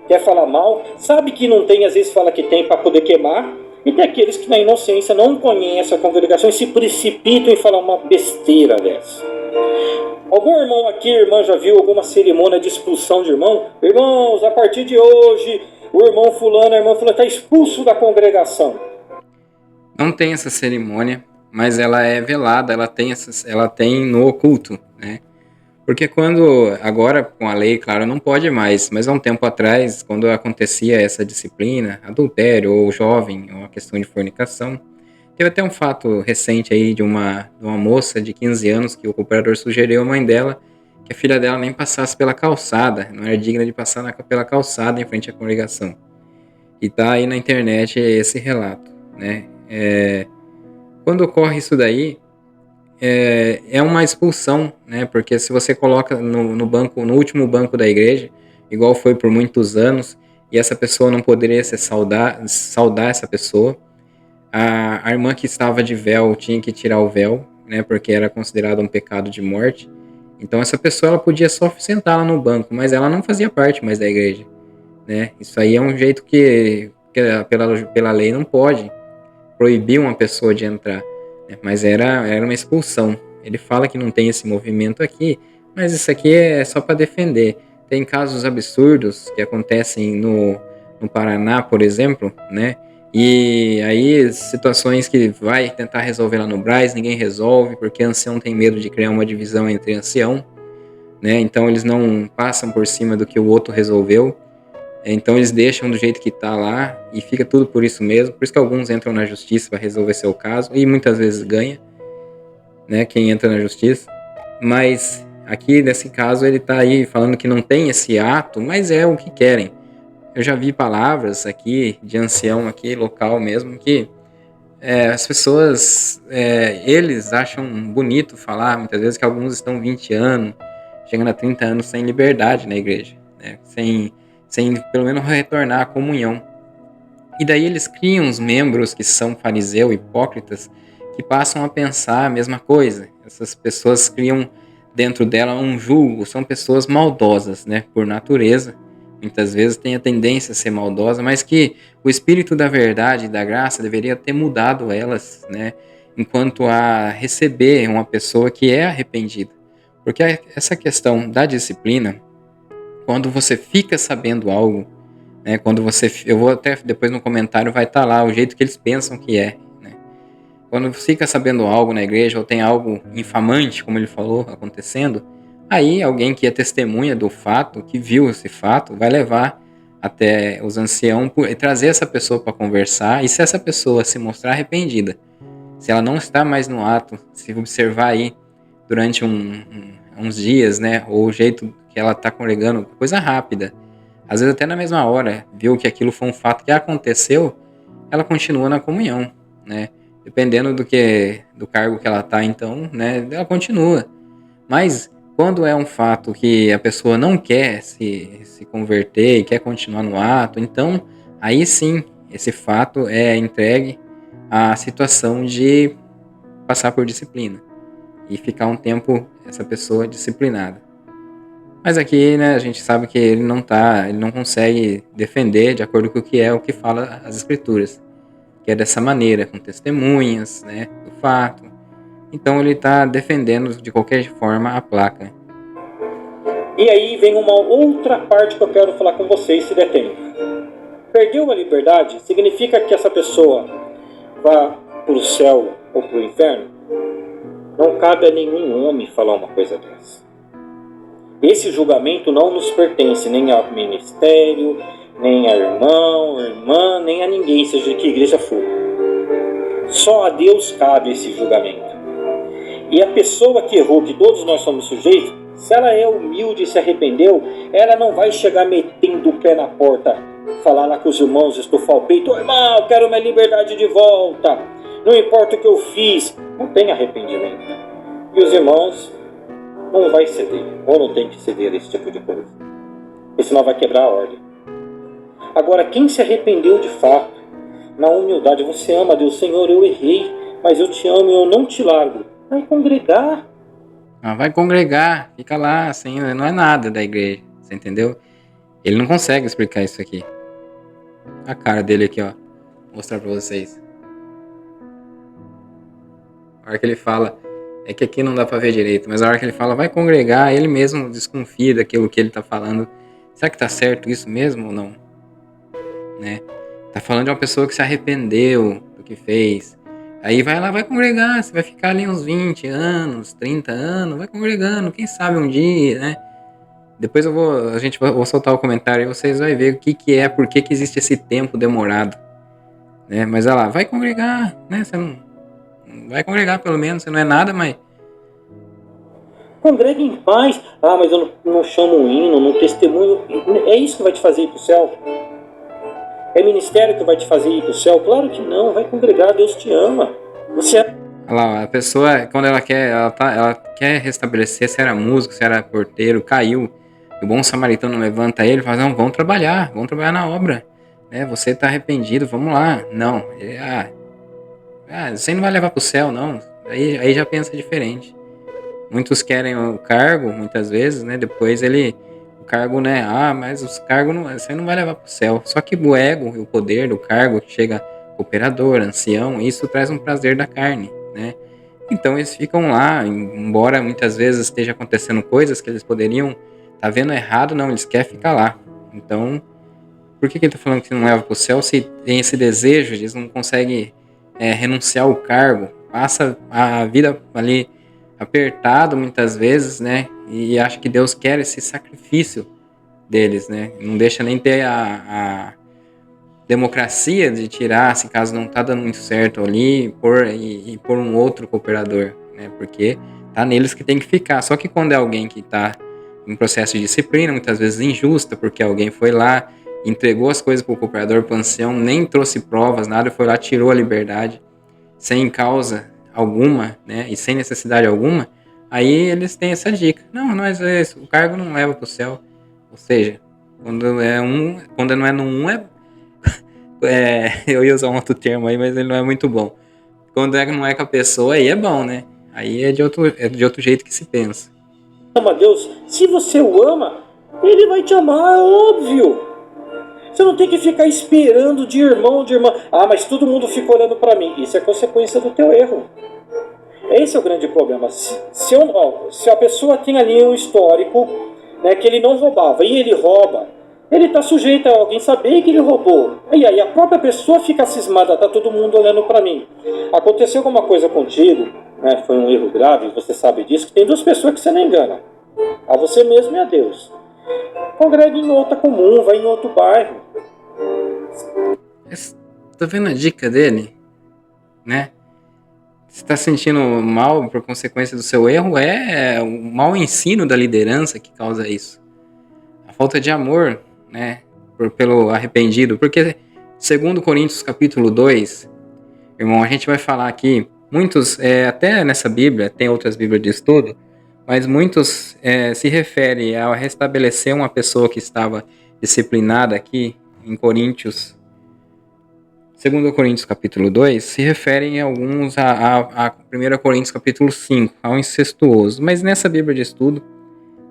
quer falar mal, sabe que não tem, às vezes fala que tem para poder queimar, e tem aqueles que na inocência não conhecem a congregação e se precipitam em falar uma besteira dessa. Algum irmão aqui, irmã, já viu alguma cerimônia de expulsão de irmão? Irmãos, a partir de hoje, o irmão fulano, a irmã fulana está expulso da congregação. Não tem essa cerimônia, mas ela é velada, ela tem no oculto, né? Porque agora com a lei, claro, não pode mais, mas há um tempo atrás, quando acontecia essa disciplina, adultério ou jovem, ou a questão de fornicação, teve até um fato recente aí de uma moça de 15 anos que o cooperador sugeriu à mãe dela que a filha dela nem passasse pela calçada, não era digna de passar pela calçada em frente à congregação. E tá aí na internet esse relato, né? Quando ocorre isso daí, é uma expulsão, né? Porque se você coloca no banco, no último banco da igreja, igual foi por muitos anos, e essa pessoa não poderia saudar essa pessoa, a irmã que estava de véu tinha que tirar o véu, né? Porque era considerado um pecado de morte. Então essa pessoa ela podia só sentar lá no banco, mas ela não fazia parte mais da igreja, né? Isso aí é um jeito que pela lei não pode proibir uma pessoa de entrar, né? Mas era uma expulsão. Ele fala que não tem esse movimento aqui, mas isso aqui é só para defender. Tem casos absurdos que acontecem no Paraná, por exemplo, né? E aí situações que vai tentar resolver lá no Brás, ninguém resolve, porque ancião tem medo de criar uma divisão entre ancião, né? Então eles não passam por cima do que o outro resolveu. Então eles deixam do jeito que tá lá e fica tudo por isso mesmo. Por isso que alguns entram na justiça para resolver seu caso e muitas vezes ganha, né? Quem entra na justiça. Mas aqui nesse caso ele tá aí falando que não tem esse ato, mas é o que querem. Eu já vi palavras aqui de ancião aqui local mesmo que as pessoas eles acham bonito falar muitas vezes que alguns estão 20 anos, chegando a 30 anos sem liberdade na igreja, né? Sem pelo menos retornar à comunhão. E daí eles criam os membros que são fariseu, hipócritas, que passam a pensar a mesma coisa. Essas pessoas criam dentro dela um julgo, são pessoas maldosas, né, por natureza. Muitas vezes tem a tendência a ser maldosa, mas que o espírito da verdade e da graça deveria ter mudado elas, né, enquanto a receber uma pessoa que é arrependida. Porque essa questão da disciplina, quando você fica sabendo algo, né, eu vou até depois no comentário vai estar lá o jeito que eles pensam que é, né? Quando fica sabendo algo na igreja ou tem algo infamante, como ele falou, acontecendo, aí alguém que é testemunha do fato, que viu esse fato, vai levar até os anciãos e trazer essa pessoa para conversar. E se essa pessoa se mostrar arrependida, se ela não está mais no ato, se observar aí durante uns dias, né, ou o jeito que ela está congregando, coisa rápida, às vezes até na mesma hora, viu que aquilo foi um fato que aconteceu, ela continua na comunhão, né? Dependendo do cargo que ela está, então, né, ela continua. Mas quando é um fato que a pessoa não quer se converter e quer continuar no ato, então aí sim, esse fato é entregue à situação de passar por disciplina e ficar um tempo essa pessoa disciplinada. Mas aqui, né, a gente sabe que ele não consegue defender de acordo com o que fala as escrituras, que é dessa maneira, com testemunhas, né, do fato. Então ele está defendendo de qualquer forma a placa. E aí vem uma outra parte que eu quero falar com vocês, se der tempo. Perdeu a liberdade significa que essa pessoa vá para o céu ou para o inferno? Não cabe a nenhum homem falar uma coisa dessa. Esse julgamento não nos pertence nem ao ministério, nem a irmão, irmã, nem a ninguém, seja de que igreja for. Só a Deus cabe esse julgamento. E a pessoa que errou, que todos nós somos sujeitos, se ela é humilde e se arrependeu, ela não vai chegar metendo o pé na porta, falar lá com os irmãos, estufar o peito: "Ô irmão, eu quero minha liberdade de volta, não importa o que eu fiz". Não tem arrependimento. E os irmãos não vai ceder, ou não tem que ceder a esse tipo de coisa, porque senão vai quebrar a ordem. Agora, quem se arrependeu de fato, na humildade, você ama a Deus: "Senhor, eu errei, mas eu te amo e eu não te largo", vai congregar. Vai congregar, fica lá, assim, não é nada da igreja, você entendeu? Ele não consegue explicar isso aqui. A cara dele aqui, ó, vou mostrar pra vocês. A hora que ele fala, é que aqui não dá pra ver direito, mas a hora que ele fala vai congregar, ele mesmo desconfia daquilo que ele tá falando. Será que tá certo isso mesmo ou não? Né? Tá falando de uma pessoa que se arrependeu do que fez. Aí vai lá, vai congregar, você vai ficar ali uns 20 anos, 30 anos, vai congregando, quem sabe um dia, né? Depois vou soltar o comentário e vocês vão ver o que é, por que existe esse tempo demorado, né? Mas olha lá, vai congregar, né? Você não vai congregar pelo menos, você não é nada, mas Congrega em paz. Mas eu não chamo um hino, não testemunho. É isso que vai te fazer ir para o céu? É ministério que vai te fazer ir para o céu? Claro que não, vai congregar, Deus te ama. Você é... Olha lá, a pessoa, quando ela quer restabelecer, se era músico, se era porteiro, caiu, e o bom samaritano levanta ele e fala: não, vamos trabalhar na obra, né? Você está arrependido, vamos lá. Não, você não vai levar para o céu, não. Aí já pensa diferente. Muitos querem o cargo, muitas vezes, né? Depois o cargo, né? Mas os cargos, você não vai levar para o céu. Só que o ego e o poder do cargo chega cooperador, ancião, isso traz um prazer da carne, né? Então eles ficam lá, embora muitas vezes esteja acontecendo coisas que eles poderiam estar vendo errado, não, eles querem ficar lá. Então, por que ele está falando que não leva para o céu se tem esse desejo, eles não conseguem renunciar ao cargo, passa a vida ali apertado muitas vezes, né? E acha que Deus quer esse sacrifício deles, né? Não deixa nem ter a democracia de tirar, se caso não tá dando muito certo ali, e pôr um outro cooperador, né? Porque tá neles que tem que ficar. Só que quando é alguém que tá em processo de disciplina, muitas vezes injusta, porque alguém foi lá, entregou as coisas pro cooperador, pro ancião, nem trouxe provas, nada, foi lá, tirou a liberdade, sem causa alguma, né? E sem necessidade alguma, aí eles têm essa dica. Não, mas o cargo não leva pro céu. Ou seja, quando não é no um, eu ia usar um outro termo aí, mas ele não é muito bom. Quando não é com a pessoa, aí é bom, né? Aí é de outro jeito que se pensa. Ama Deus. Se você o ama, Ele vai te amar, é óbvio. Você não tem que ficar esperando de irmão, de irmã. Mas todo mundo fica olhando para mim. Isso é consequência do teu erro. Esse é o grande problema. Se a pessoa tem ali um histórico, né, que ele não roubava e ele rouba, ele está sujeito a alguém saber que ele roubou. E aí a própria pessoa fica cismada, tá todo mundo olhando para mim. Aconteceu alguma coisa contigo, né, foi um erro grave, você sabe disso, que tem duas pessoas que você não engana. A você mesmo e a Deus. Congrega em outra comum, vai em outro bairro. Tá vendo a dica dele? Né? Você está sentindo mal por consequência do seu erro, é o mau ensino da liderança que causa isso. A falta de amor, né, pelo arrependido. Porque, segundo Coríntios capítulo 2, irmão, a gente vai falar aqui, muitos, até nessa Bíblia, tem outras Bíblias de estudo, mas muitos se referem a restabelecer uma pessoa que estava disciplinada aqui em Coríntios 2 Coríntios capítulo 2 se referem alguns a 1 Coríntios capítulo 5, ao incestuoso. Mas nessa Bíblia de Estudo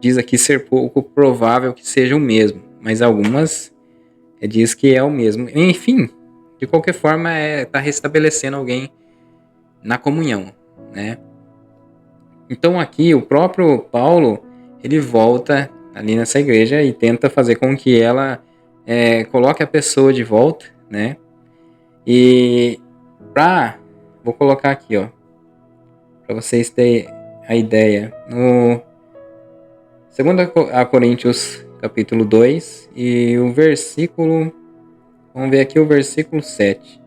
diz aqui ser pouco provável que seja o mesmo. Mas algumas diz que é o mesmo. Enfim, de qualquer forma, está restabelecendo alguém na comunhão, né? Então aqui o próprio Paulo, ele volta ali nessa igreja e tenta fazer com que ela coloque a pessoa de volta, né? E vou colocar aqui, ó, para vocês terem a ideia. No 2 Coríntios capítulo 2 e o versículo, vamos ver aqui o versículo 7.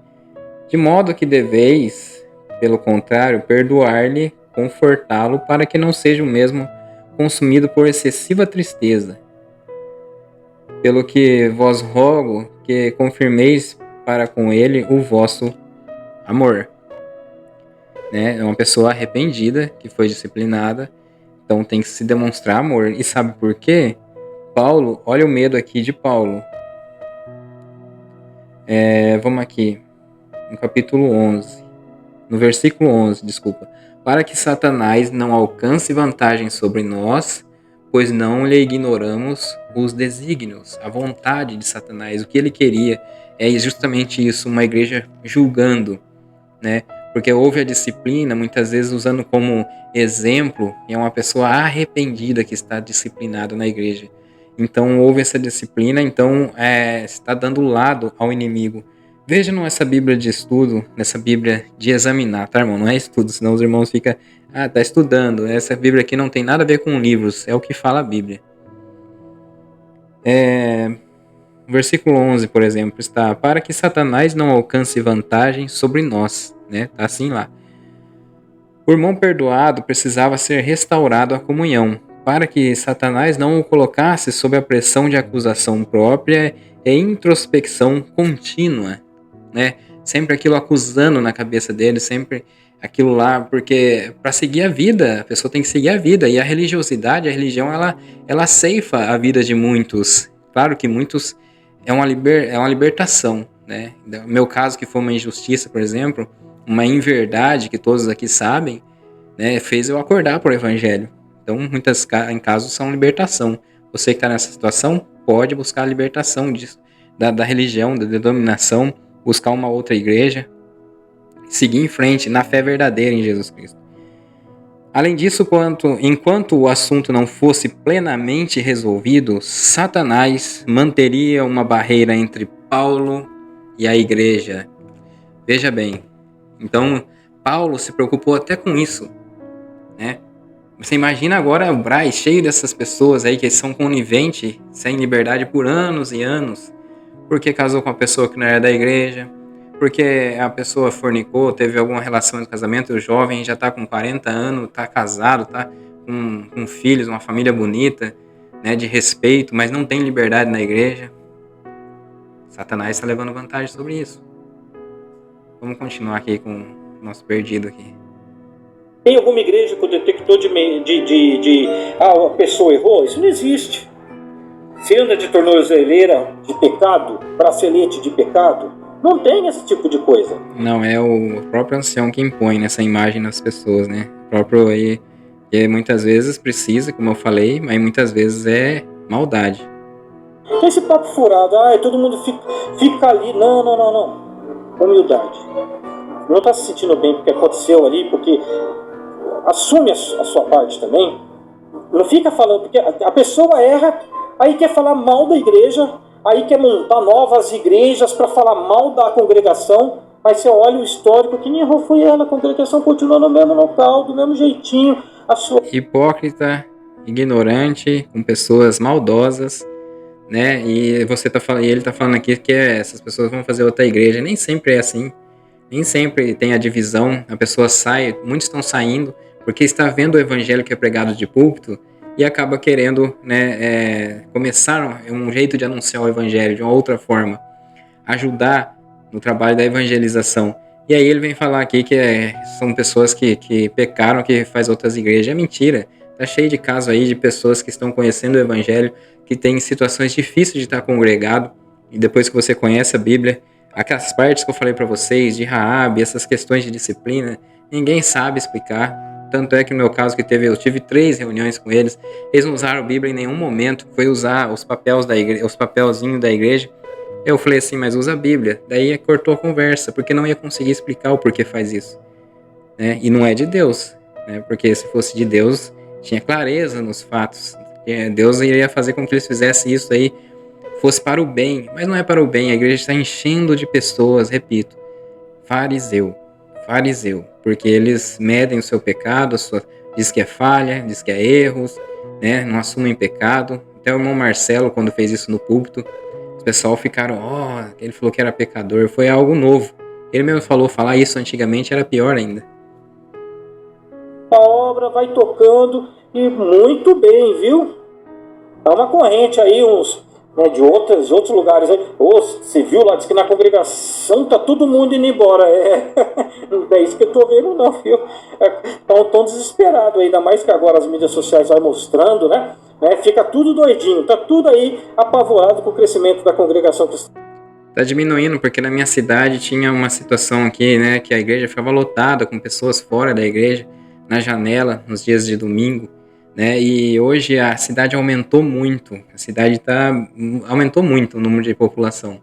De modo que deveis, pelo contrário, perdoar-lhe, confortá-lo, para que não seja o mesmo consumido por excessiva tristeza. Pelo que vos rogo que confirmeis para com ele o vosso amor. Né? É uma pessoa arrependida, que foi disciplinada, então tem que se demonstrar amor. E sabe por quê? Paulo, olha o medo aqui de Paulo. Vamos aqui, no capítulo 11, no versículo 11, desculpa. Para que Satanás não alcance vantagem sobre nós, pois não lhe ignoramos os desígnios, a vontade de Satanás. O que ele queria é justamente isso, uma igreja julgando, né? Porque houve a disciplina, muitas vezes usando como exemplo, é uma pessoa arrependida que está disciplinada na igreja. Então houve essa disciplina, então está dando lado ao inimigo. Veja nessa Bíblia de estudo, nessa Bíblia de examinar, tá, irmão? Não é estudo, senão os irmãos ficam, tá estudando. Essa Bíblia aqui não tem nada a ver com livros, é o que fala a Bíblia. Versículo 11, por exemplo, está: para que Satanás não alcance vantagem sobre nós, né? Tá assim lá. O irmão perdoado precisava ser restaurado à comunhão, para que Satanás não o colocasse sob a pressão de acusação própria e introspecção contínua, né? Sempre aquilo acusando na cabeça dele, sempre aquilo lá, porque para seguir a vida, a pessoa tem que seguir a vida, e a religiosidade, a religião, ela ceifa a vida de muitos. Claro que muitos é uma libertação, né? No meu caso, que foi uma injustiça, por exemplo, uma inverdade que todos aqui sabem, né, fez eu acordar para o evangelho. Então, muitos casos são libertação. Você que está nessa situação, pode buscar a libertação disso, da religião, da denominação, buscar uma outra igreja, seguir em frente na fé verdadeira em Jesus Cristo. Além disso, enquanto o assunto não fosse plenamente resolvido, Satanás manteria uma barreira entre Paulo e a igreja. Veja bem, então Paulo se preocupou até com isso, né? Você imagina agora o Braz cheio dessas pessoas aí que são coniventes, sem liberdade por anos e anos, porque casou com uma pessoa que não era da igreja, porque a pessoa fornicou, teve alguma relação de casamento, o jovem já está com 40 anos, está casado, está com filhos, uma família bonita, né, de respeito, mas não tem liberdade na igreja. Satanás está levando vantagem sobre isso. Vamos continuar aqui com o nosso perdido aqui. Tem alguma igreja com detector a pessoa errou? Isso não existe. Fenda de tornozeleira de pecado, bracelete de pecado, não tem esse tipo de coisa. Não, é o próprio ancião que impõe nessa imagem nas pessoas, né? O próprio aí, que muitas vezes precisa, como eu falei, mas muitas vezes é maldade. Tem esse papo furado, todo mundo fica ali. Não. Humildade. Não está se sentindo bem porque aconteceu ali, porque assume a sua parte também. Não fica falando, porque a pessoa erra, aí quer falar mal da igreja, aí quer montar novas igrejas para falar mal da congregação, mas você olha o histórico, quem errou foi ela, a congregação continua no mesmo local, do mesmo jeitinho. Hipócrita, ignorante, com pessoas maldosas, né? E ele tá falando aqui que essas pessoas vão fazer outra igreja. Nem sempre é assim. Nem sempre tem a divisão, a pessoa sai, muitos estão saindo porque está vendo o evangelho que é pregado de púlpito e acaba querendo, né, começar um jeito de anunciar o evangelho de uma outra forma, ajudar no trabalho da evangelização. E aí ele vem falar aqui que são pessoas que pecaram, que faz outras igrejas. É mentira. Tá cheio de casos aí de pessoas que estão conhecendo o evangelho, que tem situações difíceis de estar congregado, e depois que você conhece a Bíblia, Aquelas partes que eu falei para vocês, de Raabe, essas questões de disciplina, ninguém sabe explicar. Tanto é que no meu caso eu tive 3 reuniões com eles, eles não usaram a Bíblia em nenhum momento, foi usar os papéis da igreja, os papelzinhos da igreja. Eu falei assim, mas usa a Bíblia. Daí cortou a conversa, porque não ia conseguir explicar o porquê faz isso, né? E não é de Deus, né? Porque se fosse de Deus, tinha clareza nos fatos. Deus iria fazer com que eles fizessem isso aí, fosse para o bem, mas não é para o bem. A igreja está enchendo de pessoas, repito, fariseu, porque eles medem o seu pecado, diz que é falha, diz que é erros, né? Não assumem pecado. Até o irmão Marcelo, quando fez isso no púlpito, o pessoal ficaram, ele falou que era pecador, foi algo novo. Ele mesmo falou, falar isso antigamente era pior ainda. A obra vai tocando e muito bem, viu? Tá uma corrente aí, de outros lugares aí. Você viu lá, diz que na congregação tá todo mundo indo embora. Não é isso que eu tô vendo não, viu? Tão desesperado, ainda mais que agora as mídias sociais vai mostrando, né? Fica tudo doidinho, tá tudo aí apavorado com o crescimento da congregação cristã. Tá diminuindo, porque na minha cidade tinha uma situação aqui, né, que a igreja ficava lotada com pessoas fora da igreja, na janela, nos dias de domingo, né, e hoje a cidade aumentou muito, aumentou muito o número de população.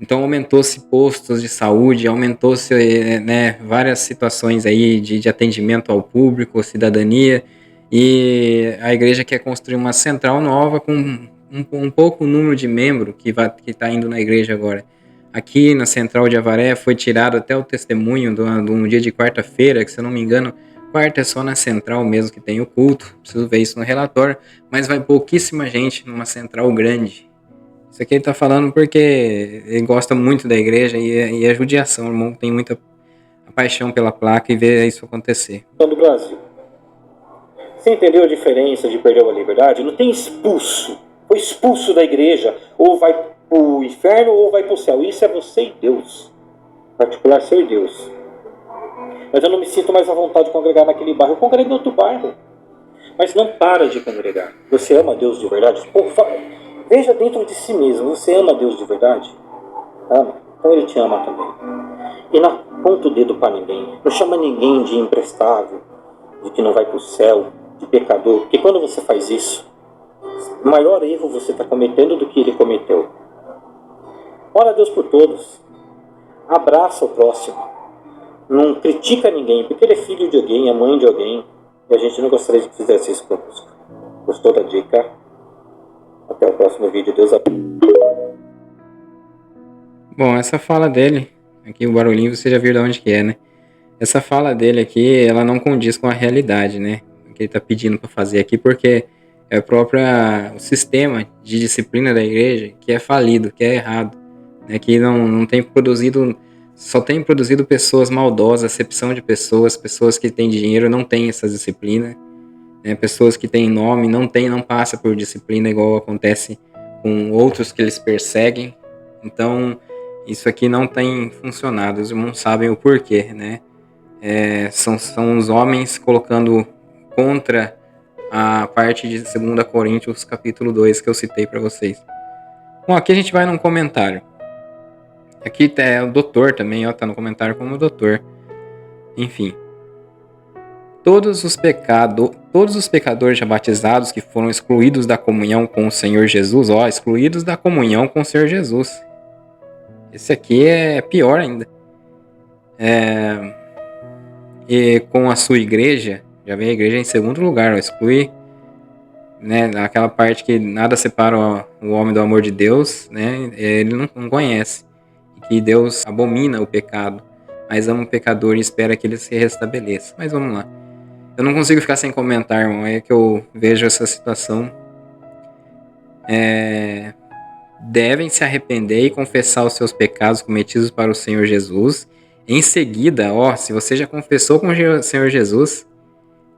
Então aumentou-se postos de saúde, aumentou-se, né, várias situações aí de atendimento ao público, cidadania, e a igreja quer construir uma central nova com um pouco número de membros que está indo na igreja agora. Aqui na central de Avaré foi tirado até o testemunho de um dia de quarta-feira, que se eu não me engano, quarta é só na central mesmo que tem o culto, preciso ver isso no relatório, mas vai pouquíssima gente numa central grande. Isso aqui ele tá falando porque ele gosta muito da igreja e é judiação. O irmão tem muita paixão pela placa e vê isso acontecer. Do Brasil. Você entendeu a diferença de perder a liberdade? Não tem expulso. Foi expulso da igreja. Ou vai pro inferno ou vai pro céu. Isso é você e Deus. Particular seu e Deus. Mas eu não me sinto mais à vontade de congregar naquele bairro. Eu congrego em outro bairro. Mas não para de congregar. Você ama Deus de verdade? Veja dentro de si mesmo. Você ama Deus de verdade? Ama? Então Ele te ama também. E não aponta o dedo para ninguém. Não chama ninguém de imprestável, de que não vai para o céu, de pecador. Porque quando você faz isso, maior erro você está cometendo do que ele cometeu. Ora a Deus por todos. Abraça o próximo. Não critica ninguém, porque ele é filho de alguém, é mãe de alguém. E a gente não gostaria de que fizesse isso conosco. Gostou da dica? Até o próximo vídeo. Deus abençoe. Bom, essa fala dele, aqui o barulhinho você já viu de onde que é, né? Essa fala dele aqui, ela não condiz com a realidade, né? O que ele tá pedindo para fazer aqui, porque é o sistema de disciplina da igreja que é falido, que é errado, né? Que não tem produzido, só tem produzido pessoas maldosas, acepção de pessoas que têm dinheiro não têm essa disciplina, né? Pessoas que têm nome não passa por disciplina igual acontece com outros que eles perseguem. Então, isso aqui não tem funcionado, os irmãos sabem o porquê, né? São os homens colocando contra a parte de 2 Coríntios capítulo 2 que eu citei para vocês. Bom, aqui a gente vai num comentário. Aqui é o doutor também, ó, tá no comentário como doutor. Enfim. Todos os pecadores já batizados que foram excluídos da comunhão com o Senhor Jesus, excluídos da comunhão com o Senhor Jesus. Esse aqui é pior ainda. E com a sua igreja, já vem a igreja em segundo lugar, exclui, né, aquela parte que nada separa o homem do amor de Deus, né, ele não conhece, que Deus abomina o pecado, mas ama o pecador e espera que ele se restabeleça. Mas vamos lá. Eu não consigo ficar sem comentar, irmão, é que eu vejo essa situação. Devem se arrepender e confessar os seus pecados cometidos para o Senhor Jesus. Em seguida, se você já confessou com o Senhor Jesus,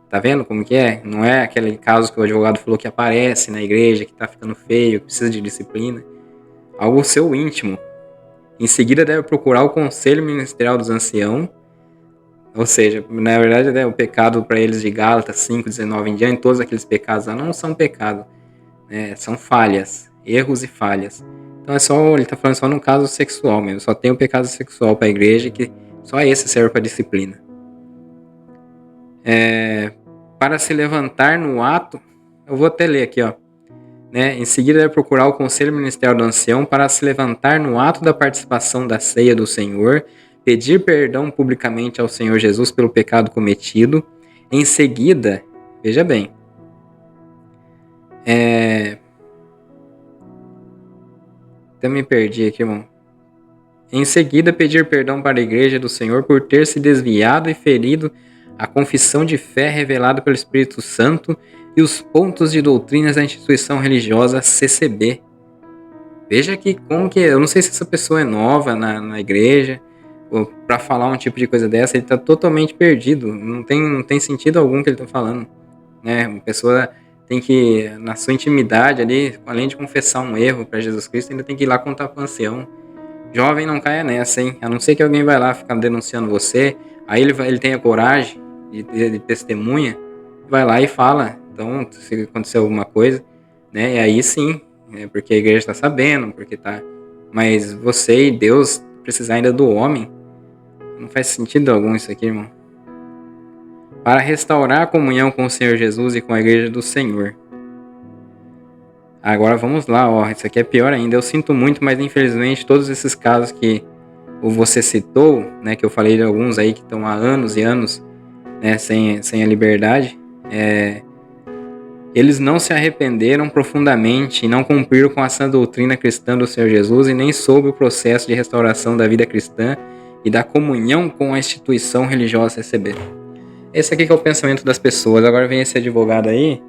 tá vendo como que é? Não é aquele caso que o advogado falou que aparece na igreja, que tá ficando feio, que precisa de disciplina. Algo seu íntimo. Em seguida, deve procurar o conselho ministerial dos anciãos. Ou seja, na verdade, o pecado para eles de Gálatas 5:19 em diante, todos aqueles pecados lá não são pecado, né? São falhas, erros e falhas. Então ele tá falando só no caso sexual mesmo. Só tem o pecado sexual para a igreja, que só esse serve para disciplina. Para se levantar no ato, eu vou até ler aqui, ó. Né? Em seguida, deve procurar o conselho ministerial do ancião para se levantar no ato da participação da ceia do Senhor, pedir perdão publicamente ao Senhor Jesus pelo pecado cometido. Em seguida, veja bem, até me perdi aqui, irmão. Em seguida, pedir perdão para a igreja do Senhor por ter se desviado e ferido a confissão de fé revelada pelo Espírito Santo e os pontos de doutrinas da instituição religiosa CCB. Veja que como que... Eu não sei se essa pessoa é nova na igreja, ou para falar um tipo de coisa dessa, ele está totalmente perdido. Não tem sentido algum que ele está falando. Né? Uma pessoa tem que, na sua intimidade ali, além de confessar um erro para Jesus Cristo, ainda tem que ir lá contar para o ancião. Jovem, não caia nessa, hein? A não ser que alguém vai lá ficar denunciando você, aí ele tem a coragem de testemunha, vai lá e fala. Então, se acontecer alguma coisa, né? E aí sim, porque a igreja está sabendo, porque tá... Mas você e Deus precisar ainda do homem, não faz sentido algum isso aqui, irmão. Para restaurar a comunhão com o Senhor Jesus e com a igreja do Senhor. Agora vamos lá, ó. Isso aqui é pior ainda. Eu sinto muito, mas infelizmente todos esses casos que você citou, né, que eu falei de alguns aí que estão há anos e anos, né, sem a liberdade, eles não se arrependeram profundamente e não cumpriram com a sã doutrina cristã do Senhor Jesus e nem soube o processo de restauração da vida cristã e da comunhão com a instituição religiosa CCB. Esse aqui que é o pensamento das pessoas. Agora vem esse advogado aí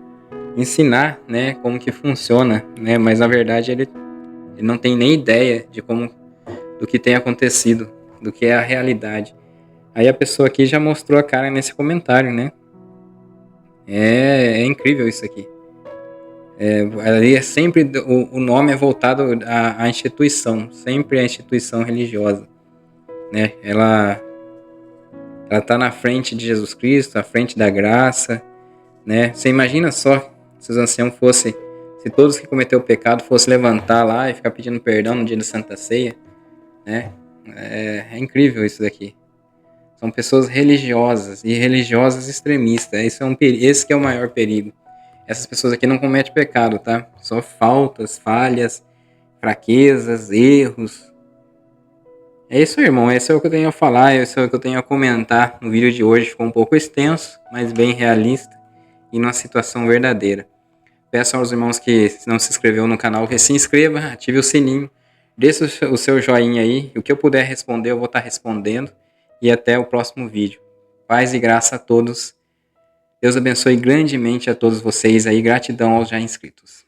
ensinar, né, como que funciona, né, mas na verdade ele não tem nem ideia do que tem acontecido, do que é a realidade. Aí a pessoa aqui já mostrou a cara nesse comentário, né? É incrível isso aqui. Ali é sempre o nome é voltado à instituição, sempre a instituição religiosa, né? Ela está na frente de Jesus Cristo, à frente da graça, né? Você imagina só se os anciãos fossem, se todos que cometeu o pecado fossem levantar lá e ficar pedindo perdão no dia da Santa Ceia, né? É incrível isso daqui. São pessoas religiosas e religiosas extremistas. Esse que é o maior perigo. Essas pessoas aqui não cometem pecado, tá? Só faltas, falhas, fraquezas, erros. É isso aí, irmão. Esse é o que eu tenho a falar, esse é o que eu tenho a comentar no vídeo de hoje. Ficou um pouco extenso, mas bem realista e numa situação verdadeira. Peço aos irmãos que se não se inscreveu no canal, que se inscreva, ative o sininho, deixe o seu joinha aí. O que eu puder responder, eu vou estar respondendo. E até o próximo vídeo. Paz e graça a todos. Deus abençoe grandemente a todos vocês aí. Gratidão aos já inscritos.